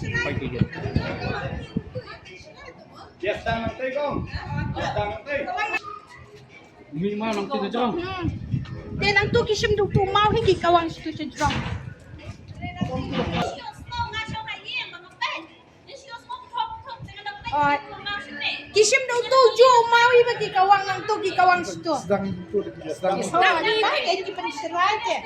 Quay tùy điện. Minimal lang kita dyan. Then ang tuki siyang tumaw, hindi kawang siya siya drum. Kisim daw tujo, mawi bagi kawang ng tuki kawang siya. Sedang itu sedang Kaya di pa nisirate.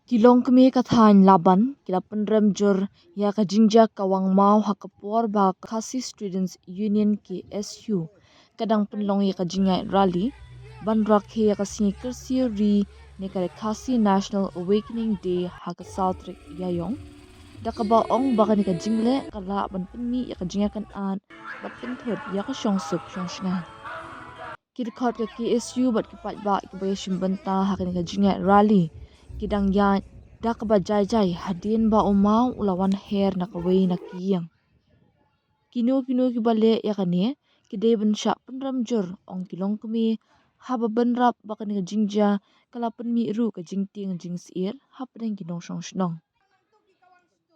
Kilong kami kathan laban kila penrem jur ya ka jingja kawang mau hakapor ba Khasi Students Union KSU kadang penlong ya ka jingai rally bandrak he ya ka singi kersi ri ne ka Khasi National Awakening Day haka Southrik yayong dakaba ong baka ni ka jingle kala ban penmi ya ka jinga kan an bat penthot ya ka shong sup shong shnga kirkhot ka KSU bat ki pat ba ki bayashim banta haka ni ka jingai rally kidang ya dak ba jai hadin ba umau ulawan hair na kawai na kiyang kino ki bale ya kane kide ben sha penram jur ong kilong kami haba benrap ba kane jingja kalapan mi ru ka jingting jingsir hapdeng kinong shong shnong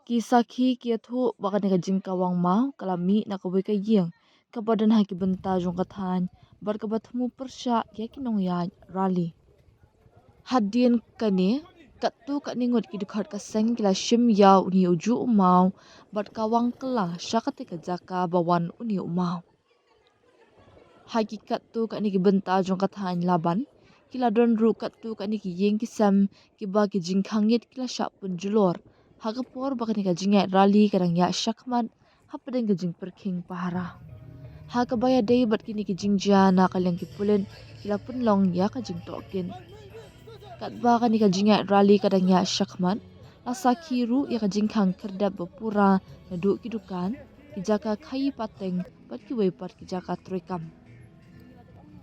kisakhi ki thu ba kane jing kawang mau kalami na kawai ka yeng kabadan ha ki benta jong kathan bar ka bathmu persha ya kinong ya rally hadin kane katu kat ningot ki dukhat ka seng kila shim yaw ni uju umau bat kawang kala syakate ka jaka bawan uni umau hakikat tu kat ni ki benta jong kathan laban kila don ru katu kat ni ki yeng ki sam ki ba ki jingkhang yet kila syak pun julor hagapor ba ni ka jingai rally kadang ya syakmat hapadeng ka jing perking pahara hakabaya dei bat kini ki jingja na kaleng ki pulen kila pun long ya ka jing tokin katba kan ika jinga rally kadang ya syakman asa kiru ya ka jingkhang kerdap bapura na du kidukan kijaka khayi pateng bat ki wepat kijaka troikam